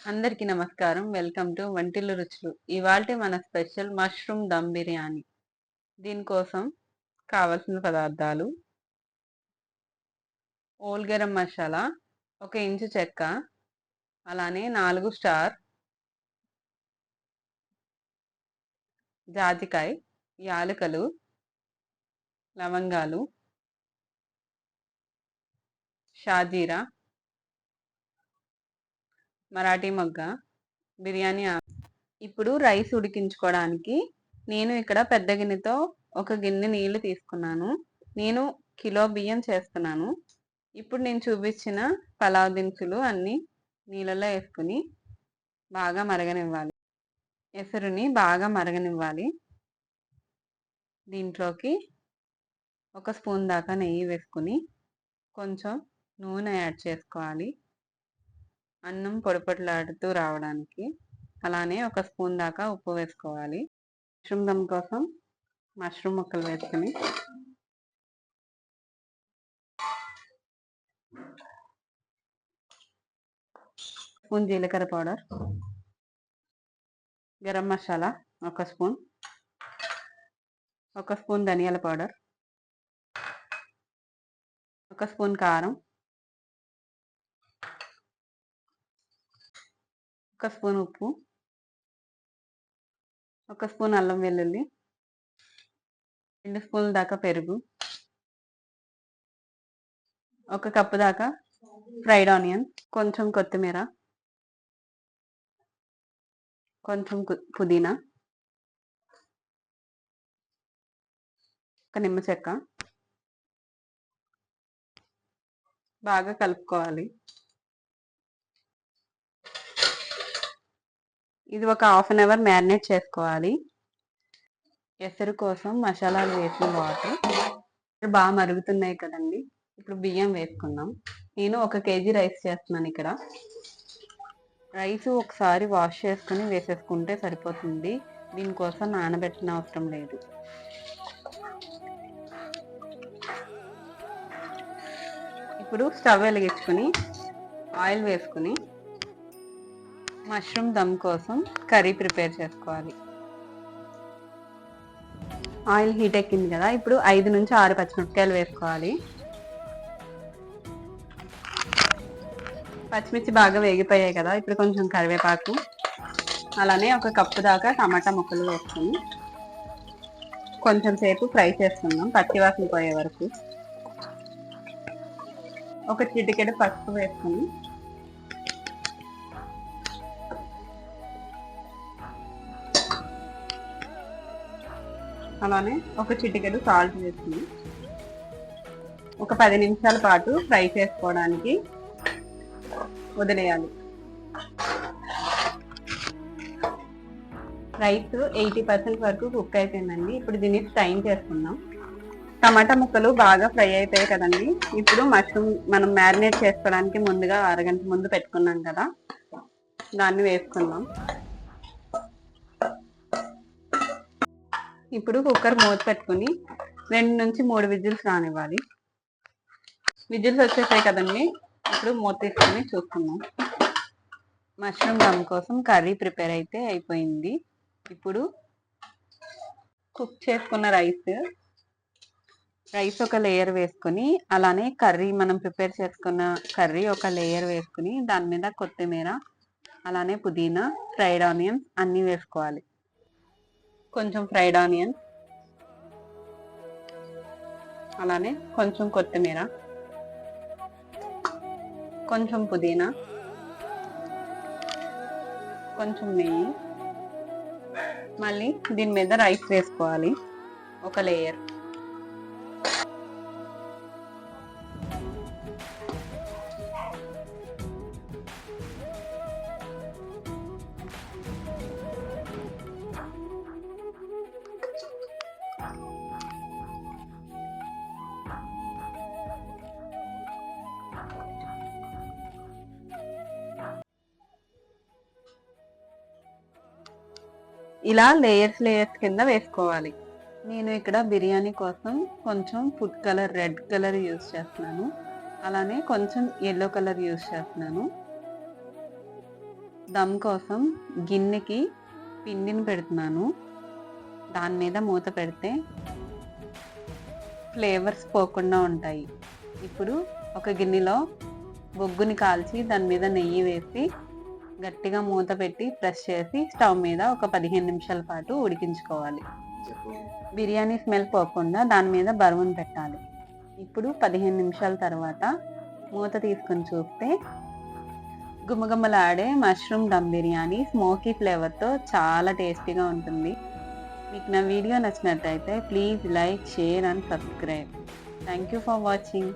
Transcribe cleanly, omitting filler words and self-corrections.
అందరికీ నమస్కారం. Welcome to వంటిల్లు రుచులు. ఇవాల్టి మన స్పెషల్ మష్రూమ్ దమ్ బిర్యానీ. దీనికోసం కావలసిన పదార్థాలు: ఓల్ గరం మసాలా, 1 ఇంచు చెక్క, అలానే 4 స్టార్, జాజికాయ, యాలకులు, లవంగాలు, షాజీరా, మరాఠీ మొగ్గ, బిర్యానీ ఆకు. ఇప్పుడు రైస్ ఉడికించుకోవడానికి నేను ఇక్కడ పెద్ద గిన్నెతో ఒక గిన్నె నీళ్లు తీసుకున్నాను. నేను కిలో బియ్యం చేస్తున్నాను. ఇప్పుడు నేను చూపించిన పలావ్ దినుసులు అన్నీ నీళ్ళలో వేసుకుని బాగా మరగనివ్వాలి. ఎసరుని బాగా మరగనివ్వాలి. దీంట్లోకి 1 స్పూన్ దాకా నెయ్యి వేసుకుని కొంచెం నూనె యాడ్ చేసుకోవాలి, అన్నం పొడిపొడిలాడుతూ రావడానికి. అలానే 1 స్పూన్ దాకా ఉప్పు వేసుకోవాలి. మష్రూమ్ దమ్ కోసం మష్రూమ్ ముక్కలు వేసుకుని స్పూన్ జీలకర్ర powder, garam masala 1 spoon, 1 spoon ధనియాల పౌడర్, 1 స్పూన్ కారం, 1 స్పూన్ ఉప్పు, 1 స్పూన్ అల్లం వెల్లుల్లి, 2 స్పూన్ల దాకా పెరుగు, 1 కప్పు దాకా ఫ్రైడ్ ఆనియన్, కొంచెం కొత్తిమీర, కొంచెం పుదీనా, 1 నిమ్మ చెక్క. బాగా కలుపుకోవాలి. ఇది ఒక హాఫ్ అన్ అవర్ మ్యారినేట్ చేసుకోవాలి. ఎసరు కోసం మసాలాలు వేసిన వాటర్ బాగా మరుగుతున్నాయి కదండి. ఇప్పుడు బియ్యం వేసుకుందాం. నేను 1 కేజీ రైస్ చేస్తున్నాను ఇక్కడ. రైస్ ఒకసారి వాష్ చేసుకుని వేసేసుకుంటే సరిపోతుంది. దీనికోసం నానబెట్టిన అవసరం లేదు. ఇప్పుడు స్టవ్ వెలిగించుకుని ఆయిల్ వేసుకుని మష్రూమ్ దమ్ కోసం కర్రీ ప్రిపేర్ చేసుకోవాలి. ఆయిల్ హీట్ ఎక్కింది కదా, ఇప్పుడు 5 నుంచి 6 పచ్చిమిరపకాయలు వేసుకోవాలి. పచ్చిమిర్చి బాగా వేగిపోయాయి కదా, ఇప్పుడు కొంచెం కరివేపాకు, అలానే 1 కప్పు దాకా టమాటా ముక్కలు వేసుకుని కొంచెం సేపు ఫ్రై చేసుకుందాం, పచ్చివాసన పోయే వరకు. 1 చిటికెడు పసుపు వేసుకుని అలానే 1 చిటికెడు సాల్ట్ వేసుకుని ఒక 10 నిమిషాల పాటు ఫ్రై చేసుకోవడానికి వదిలేయాలి. రైస్ 80% వరకు కుక్ అయిపోయిందండి. ఇప్పుడు దీన్ని స్ట్రైన్ చేసుకుందాం. టమాటా ముక్కలు బాగా ఫ్రై అయిపోయాయి కదండి. ఇప్పుడు మష్రూమ్ మనం మ్యారినేట్ చేసుకోవడానికి ముందుగా అరగంట ముందు పెట్టుకున్నాం కదా, దాన్ని వేసుకుందాం. ఇప్పుడు కుక్కర్ మూత పెట్టుకుని 2 నుంచి 3 విజిల్స్ రానివ్వాలి. విజిల్స్ వచ్చేసాయి కదండి. ఇప్పుడు మూత తీసుకుని చూసుకుందాం. మష్రూమ్ దమ్ కోసం కర్రీ ప్రిపేర్ అయితే అయిపోయింది. ఇప్పుడు కుక్ చేసుకున్న రైస్ ఒక లేయర్ వేసుకుని, అలానే కర్రీ మనం ప్రిపేర్ చేసుకున్న కర్రీ ఒక లేయర్ వేసుకుని, దాని మీద కొత్తిమీర, అలానే పుదీనా, ఫ్రైడ్ ఆనియన్స్ అన్నీ వేసుకోవాలి. కొంచెం ఫ్రైడ్ ఆనియన్స్, అలానే కొంచెం కొత్తిమీర, కొంచెం పుదీనా, కొంచెం నెయ్యి, మళ్ళీ దీని మీద రైస్ వేసుకోవాలి ఒక లేయర్. ఇలా లేయర్స్ కింద వేసుకోవాలి. నేను ఇక్కడ బిర్యానీ కోసం కొంచెం food colour red colour use చేస్తున్నాను, అలానే కొంచెం ఎల్లో కలర్ యూజ్ చేస్తున్నాను. దమ్ కోసం గిన్నెకి పిండిని పెడుతున్నాను. దాని మీద మూత పెడితే ఫ్లేవర్స్ పోకుండా ఉంటాయి. ఇప్పుడు ఒక గిన్నెలో బొగ్గుని కాల్చి దాని మీద నెయ్యి వేసి గట్టిగా మూత పెట్టి ప్రెస్ చేసి స్టవ్ మీద ఒక 15 నిమిషాల పాటు ఉడికించుకోవాలి. బిర్యానీ స్మెల్ పోకుండా దాని మీద బరువును పెట్టాలి. ఇప్పుడు 15 నిమిషాల తర్వాత మూత తీసుకొని చూస్తే గుమగుమలాడే మష్రూమ్ దమ్ బిర్యానీ స్మోకీ ఫ్లేవర్తో చాలా టేస్టీగా ఉంటుంది. మీకు నా వీడియో నచ్చినట్టయితే please like, share and subscribe. Thank you for watching.